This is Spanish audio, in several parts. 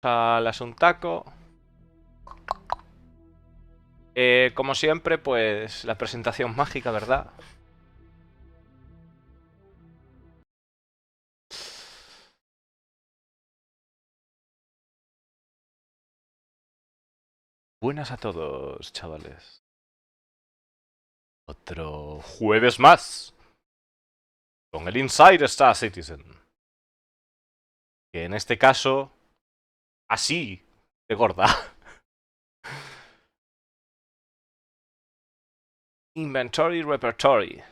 al asuntaco. Como siempre, pues la presentación mágica, ¿verdad? Buenas a todos, chavales. Otro jueves más con el Inside Star Citizen. Que en este caso, así de gorda. Inventory Repertory.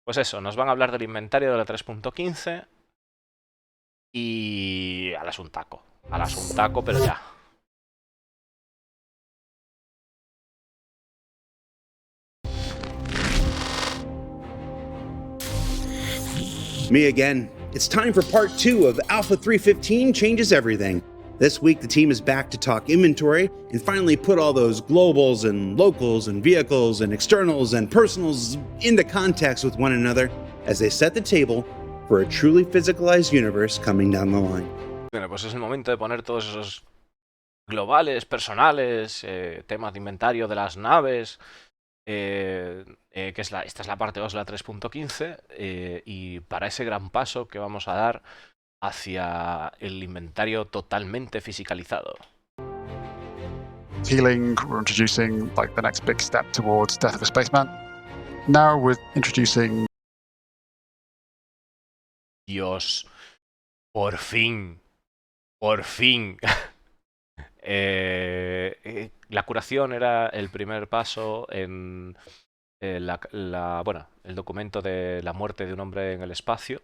Pues eso, nos van a hablar del inventario de la 3.15 y al asuntaco. Al asuntaco, pero ya. Me again. It's time for part 2 of Alpha 315 Changes Everything. This week, the team is back to talk inventory and finally put all those globals and locals and vehicles and externals and personals into context with one another as they set the table for a truly physicalized universe coming down the line. Bueno, pues es el momento de poner todos esos globales, personales, temas de inventario de las naves, que es esta es la parte 2 de la 3.15, y para ese gran paso que vamos a dar hacia el inventario totalmente fisicalizado. Healing, we're introducing like the next big step towards Death of a Spaceman. Now we're introducing... Dios, por fin, por fin. La curación era el primer paso en el documento de la muerte de un hombre en el espacio,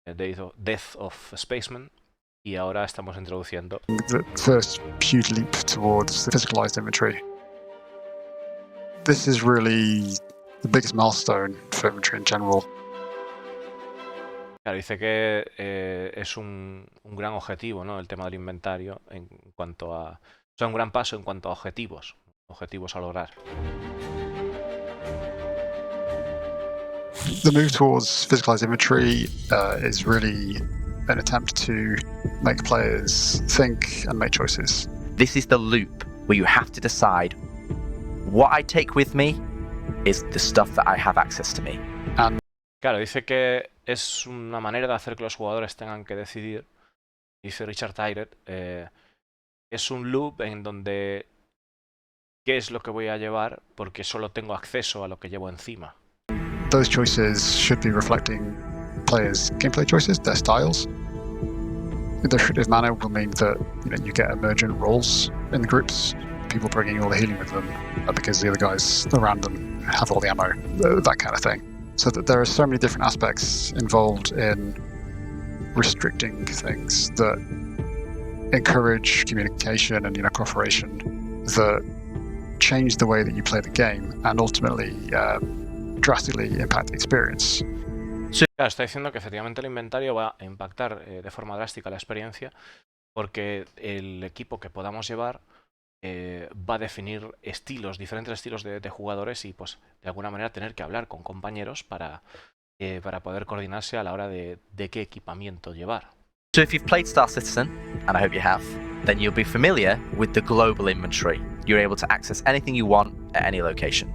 Death of a Spaceman, y ahora estamos introduciendo the first huge leap towards the physicalized inventory. This is really the biggest milestone for inventory in general. Claro, dice que es un gran objetivo, ¿no? El tema del inventario en cuanto a... O sea, un gran paso en cuanto a objetivos a lograr. The move towards physicalized inventory is really an attempt to make players think and make choices. This is the loop where you have to decide what I take with me is the stuff that I have access to me. And Claro, dice que es una manera de hacer que los jugadores tengan que decidir, dice Richard Tyrett, es un loop en donde qué es lo que voy a llevar porque solo tengo acceso a lo que llevo encima. those choices should be reflecting players' gameplay choices, their styles. The restrictive manner will mean that you get emergent roles in the groups, people bringing all the healing with them because the other guys around them have all the ammo, that kind of thing. So that there are so many different aspects involved in restricting things that encourage communication and cooperation that change the way that you play the game and ultimately drastically impact the experience. Claro, está diciendo que efectivamente el inventario va a impactar de forma drástica la experiencia porque el equipo que podamos llevar va a definir diferentes estilos de jugadores y pues de alguna manera tener que hablar con compañeros para poder coordinarse a la hora de qué equipamiento llevar. So if you've played Star Citizen, and I hope you have, then you'll be familiar with the global inventory. You're able to access anything you want at any location.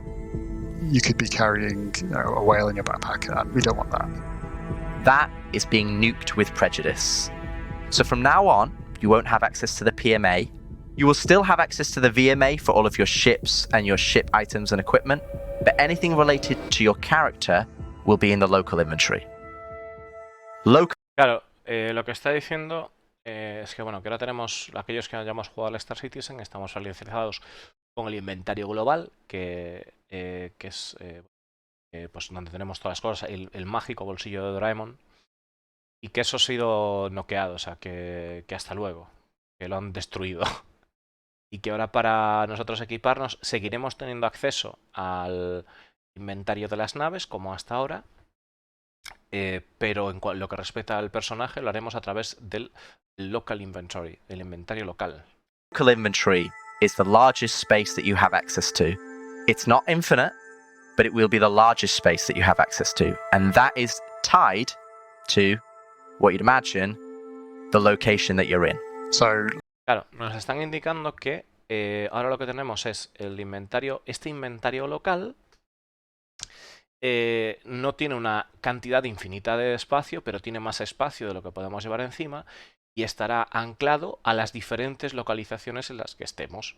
You could be carrying a whale in your backpack, and we don't want that. That is being nuked with prejudice. So from now on, you won't have access to the PMA. You will still have access to the VMA for all of your ships and your ship items and equipment, but anything related to your character will be in the local inventory. Claro, lo que está diciendo es que bueno, que ahora tenemos, aquellos que hayamos jugado al Star Citizen, estamos familiarizados con el inventario global, que es pues donde tenemos todas las cosas, el mágico bolsillo de Doraemon, y que eso ha sido noqueado, o sea, que hasta luego, que lo han destruido. Y que ahora para nosotros equiparnos seguiremos teniendo acceso al inventario de las naves como hasta ahora, pero en lo que respecta al personaje lo haremos a través del local inventory, el inventario local. Local inventory is the largest space that you have access to. It's not infinite, but it will be the largest space that you have access to. And that is tied to what you'd imagine the location that you're in. So Claro, nos están indicando que ahora lo que tenemos es el inventario, este inventario local no tiene una cantidad infinita de espacio, pero tiene más espacio de lo que podemos llevar encima y estará anclado a las diferentes localizaciones en las que estemos.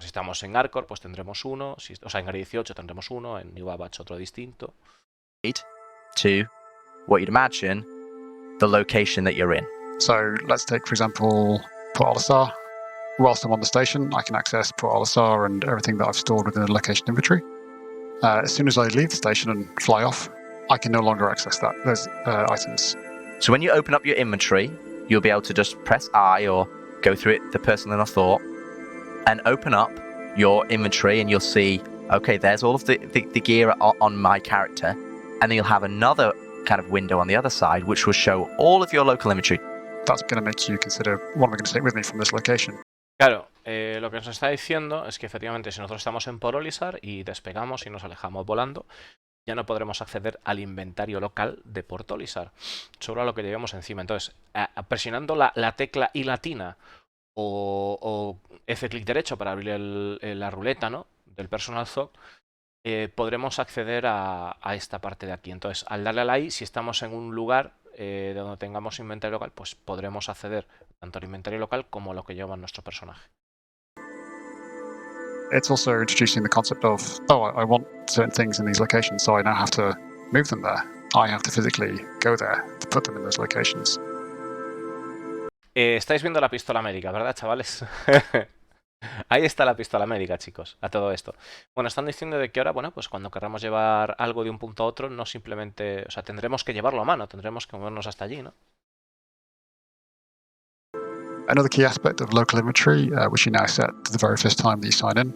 Si estamos en Arcor, pues tendremos uno, o sea, en Área 18 tendremos uno, en New Babbage otro distinto. To what you'd imagine the location that you're in. So let's take, for example, Port Olisar. Whilst I'm on the station, I can access Port Olisar and everything that I've stored within the location inventory. As soon as I leave the station and fly off, I can no longer access those items. So when you open up your inventory, you'll be able to just press I or go through it the personal thought and open up your inventory and you'll see, okay, there's all of the gear on my character. And then you'll have another kind of window on the other side, which will show all of your local inventory. That's going to make you consider, what am I going to take with me from this location? Claro, lo que nos está diciendo es que efectivamente si nosotros estamos en Port Olisar y despegamos y nos alejamos volando, ya no podremos acceder al inventario local de Port Olisar, solo a lo que llevemos encima. Entonces, presionando la tecla I latina o F clic derecho para abrir la ruleta, ¿no?, del personal thought, podremos acceder a esta parte de aquí. Entonces, al darle a la I, si estamos en un lugar de donde tengamos inventario local, pues podremos acceder tanto al inventario local como a lo que lleva nuestro personaje. It's also introducing the concept of, oh, I want certain things in these locations, so I now have to move them there. I have to physically go there to put them in those locations. Estáis viendo la pistola médica, ¿verdad, chavales? Ahí está la pistola médica, chicos, a todo esto. Bueno, están diciendo de que ahora, bueno, pues cuando querramos llevar algo de un punto a otro, no simplemente, o sea, tendremos que llevarlo a mano, tendremos que movernos hasta allí, ¿no? Another key aspect of local inventory, which you now set the very first time that you sign in,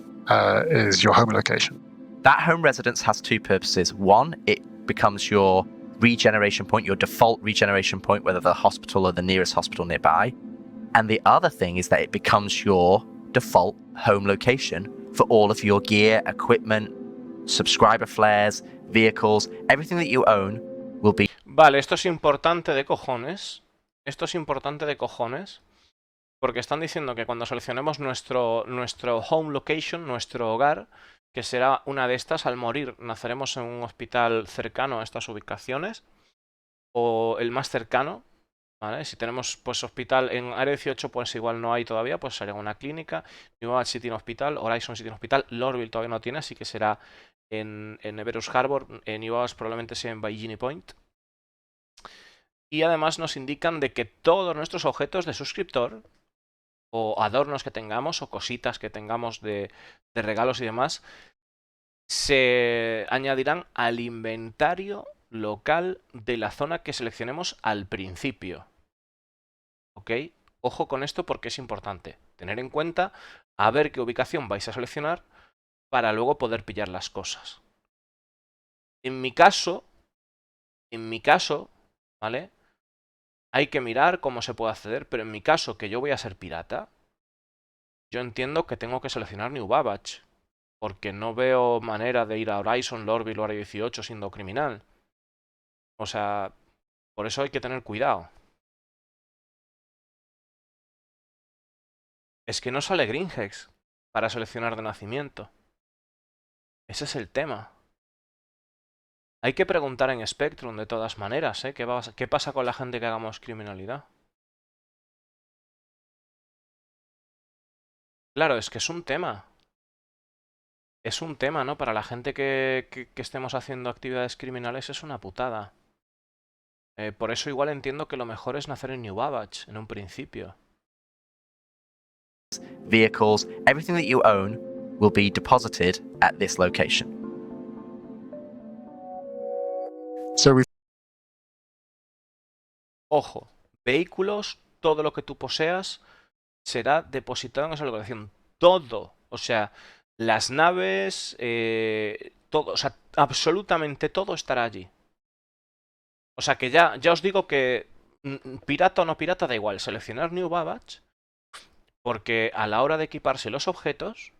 is your home location. That home residence has two purposes. One, it becomes your regeneration point, your default regeneration point, whether the hospital or the nearest hospital nearby. And the other thing is that it becomes your default home location for all of your gear, equipment, subscriber flares, vehicles, everything that you own will be... Vale, esto es importante de cojones. Esto es importante de cojones. Porque están diciendo que cuando seleccionemos nuestro home location, nuestro hogar, que será una de estas, al morir naceremos en un hospital cercano a estas ubicaciones, o el más cercano, ¿vale? Si tenemos pues hospital en Área 18, pues igual no hay todavía, pues sería una clínica. New Babbage sí tiene hospital, Horizon sí tiene hospital, Lorville todavía no tiene, así que será en Everus Harbor, en New Babbage probablemente sea en Bikini Point. Y además nos indican de que todos nuestros objetos de suscriptor, o adornos que tengamos, o cositas que tengamos de regalos y demás, se añadirán al inventario local de la zona que seleccionemos al principio. ¿Ok? Ojo con esto porque es importante tener en cuenta a ver qué ubicación vais a seleccionar para luego poder pillar las cosas. En mi caso, ¿vale? Hay que mirar cómo se puede acceder, pero en mi caso, que yo voy a ser pirata, yo entiendo que tengo que seleccionar New Babbage, porque no veo manera de ir a Horizon, Lorville o Área 18 siendo criminal. O sea, por eso hay que tener cuidado. Es que no sale Greenhex para seleccionar de nacimiento. Ese es el tema. Hay que preguntar en Spectrum de todas maneras, ¿eh? ¿Qué pasa con la gente que hagamos criminalidad? Claro, es que es un tema. Es un tema, ¿no? Para la gente que estemos haciendo actividades criminales es una putada. Por eso igual entiendo que lo mejor es nacer en New Babbage, en un principio. Vehicles, everything that you own will be deposited at this location. So we Ojo, vehículos, todo lo que tú poseas será depositado en esa localización. Todo. O sea, las naves, todo. O sea, absolutamente todo estará allí. O sea que ya os digo que pirata o no pirata da igual. Seleccionar New Babbage, porque a la hora de equiparse los objetos,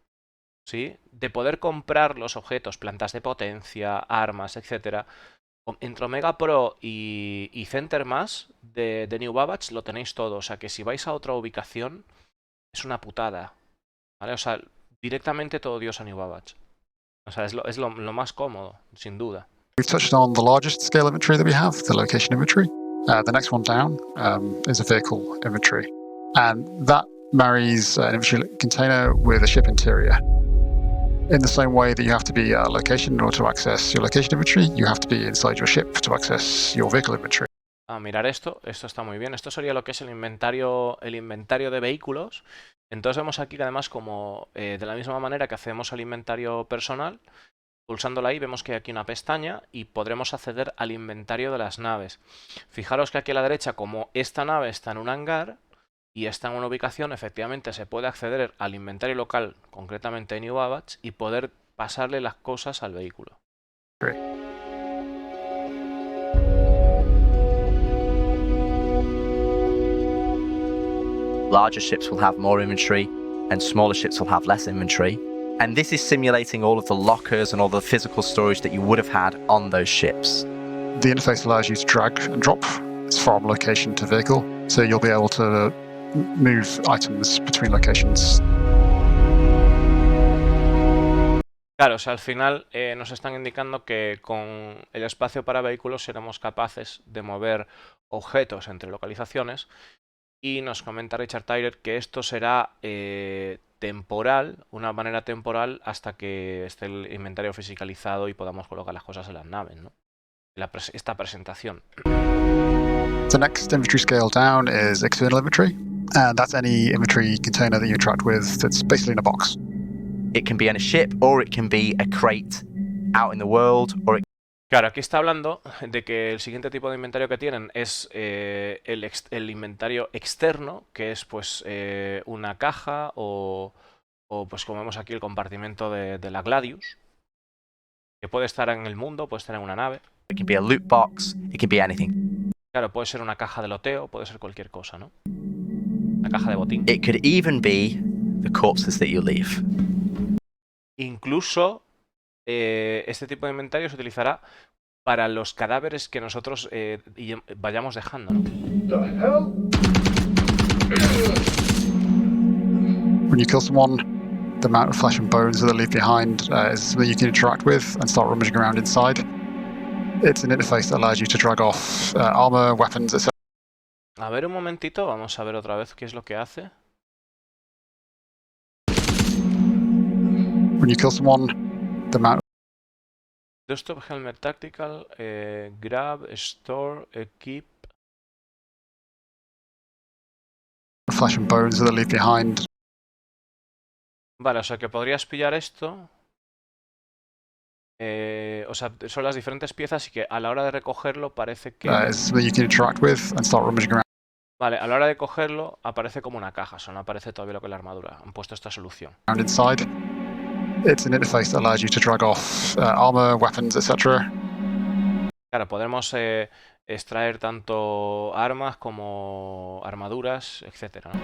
¿sí?, de poder comprar los objetos, plantas de potencia, armas, etcétera, Entre Omega Pro y Center más de New Babbage lo tenéis todo. O sea que si vais a otra ubicación es una putada. ¿Vale? O sea, directamente todo Dios a New Babbage. O sea, es lo más cómodo, sin duda. We've touched on the largest scale inventory that we have, the location inventory. The next one down is a vehicle inventory. And that marries an inventory container with a ship interior. In the same way that you have to be a location in order to access your location inventory, you have to be inside your ship to access your vehicle inventory. Mirar esto está muy bien. Esto sería lo que es el inventario de vehículos. Entonces vemos aquí que además como de la misma manera que hacemos el inventario personal, pulsándola ahí vemos que hay aquí una pestaña y podremos acceder al inventario de las naves. Fijaros que aquí a la derecha, como esta nave está en un hangar y está en una ubicación, efectivamente se puede acceder al inventario local, concretamente en New Babbage, y poder pasarle las cosas al vehículo. Great. Larger ships will have more inventory, and smaller ships will have less inventory. And this is simulating all of the lockers and all the physical storage that you would have had on those ships. The interface allows you to drag and drop from location to vehicle, so you'll be able to move items between locations. Claro, o sea, al final nos están indicando que con el espacio para vehículos seremos capaces de mover objetos entre localizaciones. Y nos comenta Richard Tyler que esto será temporal, una manera temporal, hasta que esté el inventario fiscalizado y podamos colocar las cosas en las naves, ¿no? Esta presentación. The next inventory scale down is external inventory, and that's any inventory container that you interact with that's basically in a box. It can be in a ship, or it can be a crate out in the world, or it... Claro, aquí está hablando de que el siguiente tipo de inventario que tienen es el inventario externo, que es pues una caja o pues como vemos aquí el compartimento de la Gladius, que puede estar en el mundo, puede estar en una nave. It can be a loot box, it can be anything. Claro, puede ser una caja de loteo, puede ser cualquier cosa, ¿no? Una caja de botín. It could even be the corpses that you leave. Incluso este tipo de inventario se utilizará para los cadáveres que nosotros vayamos dejando, ¿no? When you kill someone, the amount of flesh and bones that they leave behind is something you can interact with and start rummaging around inside. It's an interface that allows you to drag off armor, weapons, etc. A ver un momentito, vamos a ver otra vez qué es lo que hace. When you kill someone, the amount Desktop Helmet Tactical, Grab, Store, Keep. of flesh and bones that they leave behind. Vale, o sea que podrías pillar esto. O sea, son las diferentes piezas y que a la hora de recogerlo parece que... Is something you can interact with and start rummaging around. Vale, a la hora de cogerlo aparece como una caja, o sea, no aparece todavía lo que es la armadura. Han puesto esta solución. Inside. It's an interface that allows you to drag off armor, weapons, etc. Claro, podemos extraer tanto armas como armaduras, etcétera, ¿no?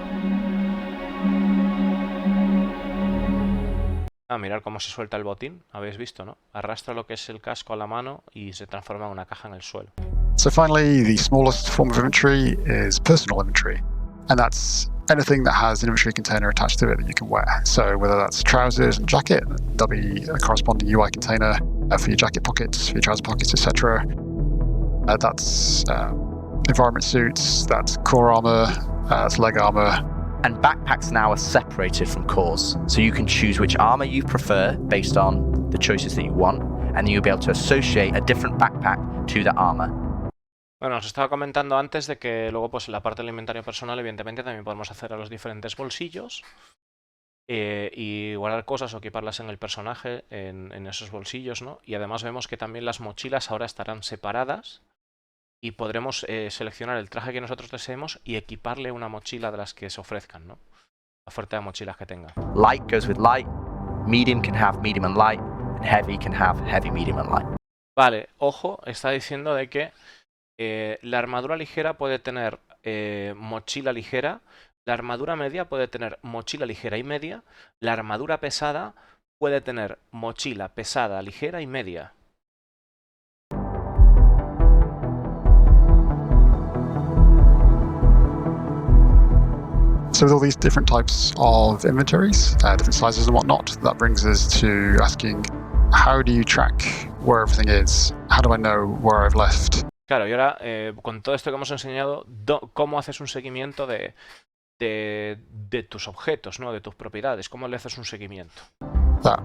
Mirad cómo se suelta el botín, habéis visto, ¿no? Arrastra lo que es el casco a la mano y se transforma en una caja en el suelo. So finally, the smallest form of inventory is personal inventory, and that's anything that has an inventory container attached to it that you can wear. So whether that's trousers and jacket, there'll be a corresponding UI container for your jacket pockets, for your trouser pockets, etc. That's environment suits, that's core armor, that's leg armor. And backpacks now are separated from cores, so you can choose which armor you prefer based on the choices that you want, and then you'll be able to associate a different backpack to that armor. Bueno, os estaba comentando antes de que luego pues en la parte del inventario personal evidentemente también podemos hacer a los diferentes bolsillos y guardar cosas o equiparlas en el personaje en esos bolsillos, ¿no? Y además vemos que también las mochilas ahora estarán separadas y podremos seleccionar el traje que nosotros deseemos y equiparle una mochila de las que se ofrezcan, ¿no? La oferta de mochilas que tenga. Light goes with light, medium can have medium and light, and heavy can have heavy, medium and light. Vale, ojo, está diciendo de que la armadura ligera puede tener mochila ligera, la armadura media puede tener mochila ligera y media, la armadura pesada puede tener mochila pesada, ligera y media. So with all these different types of inventories, different sizes and whatnot, that brings us to asking, how do you track where everything is? How do I know where I've left? Claro, y ahora, con todo esto que hemos enseñado, ¿cómo haces un seguimiento de tus objetos, ¿no? De tus propiedades? ¿Cómo le haces un seguimiento? That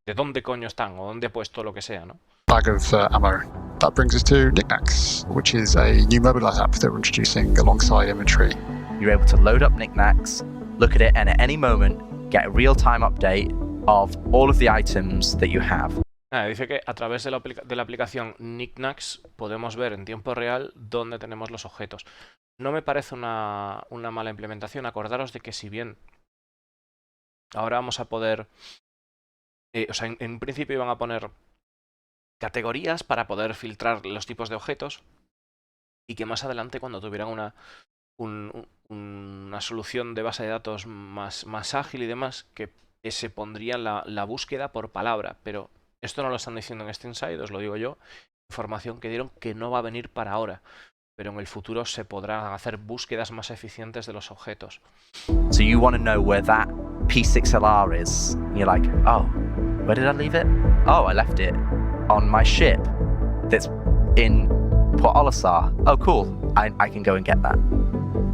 ¿De dónde coño están? ¿O dónde he puesto lo que sea, no? bag of ammo. That brings us to Knickknacks, which is a new mobile app that we're introducing alongside Imagery. You're able to load up Knickknacks, look at it, and at any moment get a real-time update of all of the items that you have. Dice que a través de la aplicación Knickknacks podemos ver en tiempo real dónde tenemos los objetos. No me parece una mala implementación. Acordaros de que si bien ahora vamos a poder... o sea, en principio iban a poner categorías para poder filtrar los tipos de objetos y que más adelante, cuando tuvieran una solución de base de datos más ágil y demás, que se pondría la búsqueda por palabra. Pero esto no lo están diciendo en este Inside, os lo digo yo. Información que dieron que no va a venir para ahora, pero en el futuro se podrán hacer búsquedas más eficientes de los objetos. So you want to know where that P6LR is. And you're like, oh, where did I leave it? Oh, I left it on my ship that's in Port Olisar. Oh, cool. I can go and get that.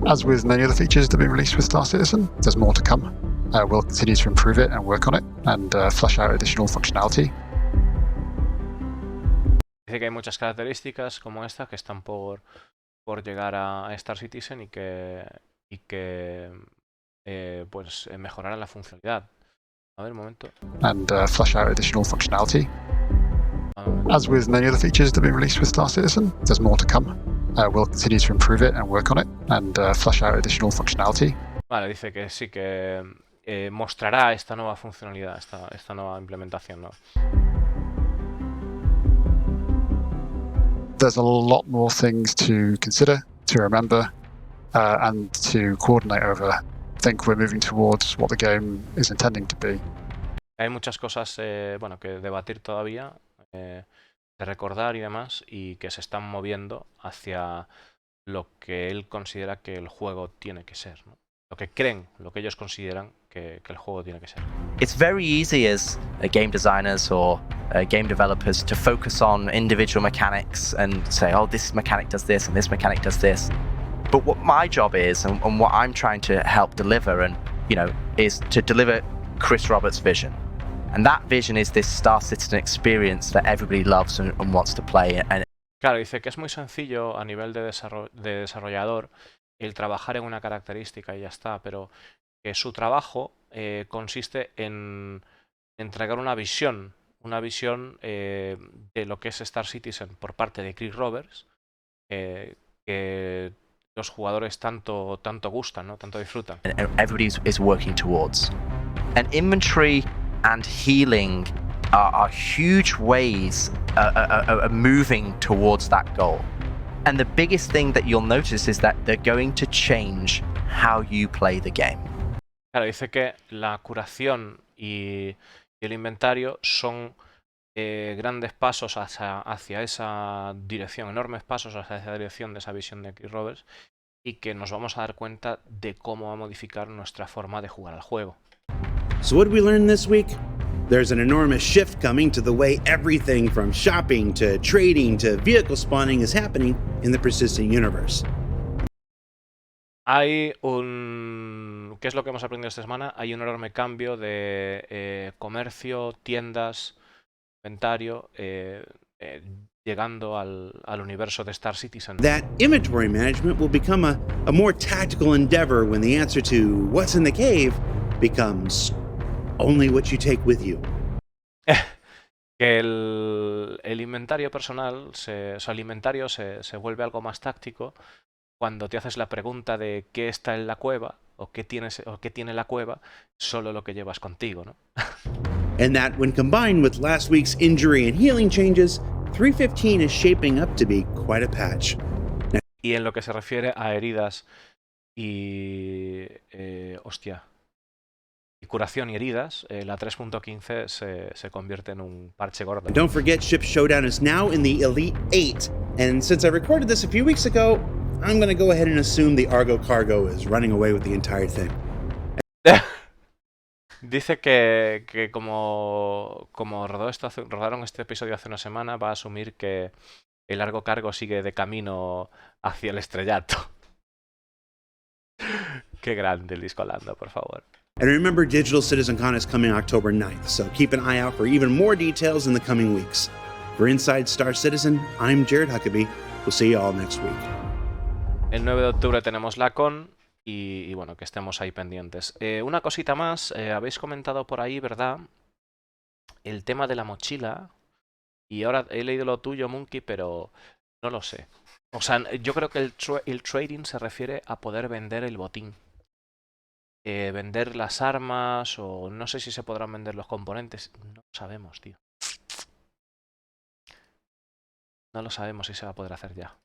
As with many other features that have been released with Star Citizen, there's more to come. We'll continue to improve it and work on it and flesh out additional functionality. Dice que hay muchas características como esta que están por llegar a Star Citizen y que pues mejorarán la funcionalidad. A ver, un momento. And flesh out additional functionality. As with many other features that have been released with Star Citizen, there's more to come. We'll continue to improve it and work on it and flesh out additional functionality. Vale, dice que sí que mostrará esta nueva funcionalidad, esta nueva implementación, ¿no? There's a lot more things to consider, to remember, and to coordinate over. I think we're moving towards what the game is intending to be. Hay muchas cosas bueno, que debatir todavía, de recordar y demás, y que se están moviendo hacia lo que él considera que el juego tiene que ser, ¿no? Lo que creen, lo que ellos consideran que el juego tiene que ser. It's very easy as game designers or game developers to focus on individual mechanics and say, oh, this mechanic does this and this mechanic does this. But what my job is and what I'm trying to help deliver and, you know, is to deliver Chris Roberts' vision. And that vision is this Star Citizen experience that everybody loves and wants to play. And claro, dice que es muy sencillo a nivel de desarrollador el trabajar en una característica y ya está, pero que su trabajo consiste en entregar una visión de lo que es Star Citizen por parte de Chris Roberts, que los jugadores tanto gustan, ¿no? Tanto disfrutan. and everybody is working towards. And inventory and healing are huge ways of moving towards that goal. And the biggest thing that you'll notice is that they're going to change how you play the game. Claro, dice que la curación y el inventario son grandes pasos hacia esa dirección, enormes pasos hacia esa dirección de esa visión de Chris Roberts, y que nos vamos a dar cuenta de cómo va a modificar nuestra forma de jugar al juego. So, what did we learn this week? There's an enormous shift coming to the way everything from shopping to trading to vehicle spawning is happening in the persistent universe. Hay ¿qué es lo que hemos aprendido esta semana? Hay un enorme cambio de comercio, tiendas, inventario, llegando al universo de Star Citizen. That inventory management will become a more tactical endeavor when the answer to what's in the cave becomes only what you take with you. Que el inventario personal, el inventario se vuelve algo más táctico cuando te haces la pregunta de qué está en la cueva o qué tiene la cueva, solo lo que llevas contigo, ¿no? And that when combined with last week's injury and healing changes, 315 is shaping up to be quite a patch. Y en lo que se refiere a heridas y y curación y heridas, la 3.15 se convierte en un parche gordo. Don't forget, Ship Showdown is now in the Elite 8. And since I recorded this a few weeks ago, I'm gonna go ahead and assume the Argo cargo is running away with the entire thing. Dice que como rodaron este episodio hace una semana, va a asumir que el Argo cargo sigue de camino hacia el estrellato. Qué grande, Luis Colando, por favor. And remember, Digital CitizenCon is coming October 9th, so keep an eye out for even more details in the coming weeks. For Inside Star Citizen, I'm Jared Huckabee. We'll see you all next week. El 9 de octubre tenemos la con y bueno, que estemos ahí pendientes. Una cosita más, habéis comentado por ahí, ¿verdad? El tema de la mochila. Y ahora he leído lo tuyo, Monkey, pero no lo sé. O sea, yo creo que el trading se refiere a poder vender el botín. Vender las armas o no sé si se podrán vender los componentes. No lo sabemos, tío. No lo sabemos si se va a poder hacer ya.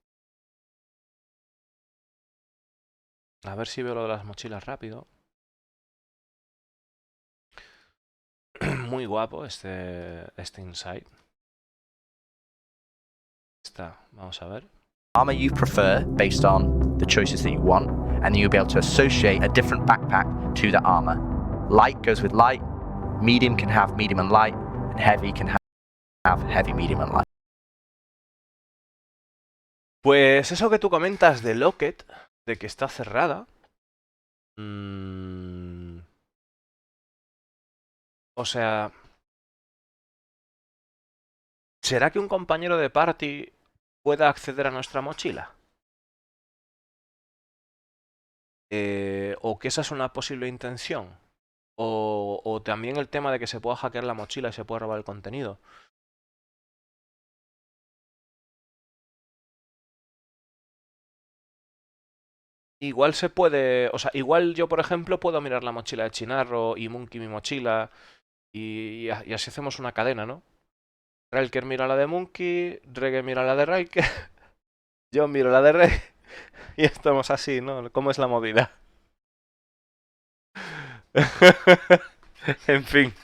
A ver si veo lo de las mochilas rápido. Muy guapo este insight. Está, vamos a ver. Armor you prefer based on the choices that you want, and then you'll be able to associate a different backpack to the armor. Light goes with light, medium can have medium and light, and heavy can have heavy, medium and light. Pues eso que tú comentas de Locket, de que está cerrada. O sea, ¿será que un compañero de party pueda acceder a nuestra mochila? ¿O que esa es una posible intención? ¿O también el tema de que se pueda hackear la mochila y se pueda robar el contenido? Igual se puede... O sea, igual yo, por ejemplo, puedo mirar la mochila de Chinarro y Monkey mi mochila y así hacemos una cadena, ¿no? Riker mira la de Monkey, Reggae mira la de Riker, yo miro la de Reggae y estamos así, ¿no? ¿Cómo es la movida? En fin.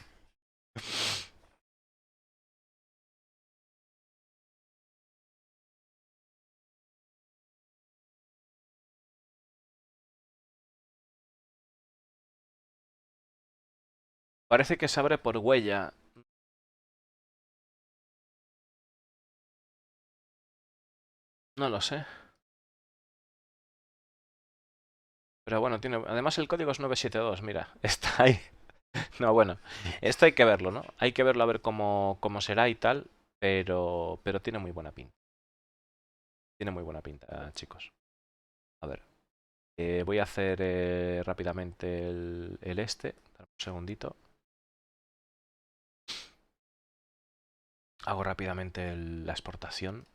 Parece que se abre por huella. No lo sé. Pero bueno, tiene... además el código es 972, mira, está ahí. No, bueno, esto hay que verlo, ¿no? Hay que verlo a ver cómo será y tal, pero tiene muy buena pinta. Tiene muy buena pinta, chicos. A ver, voy a hacer rápidamente el este. Un segundito. Hago rápidamente la exportación.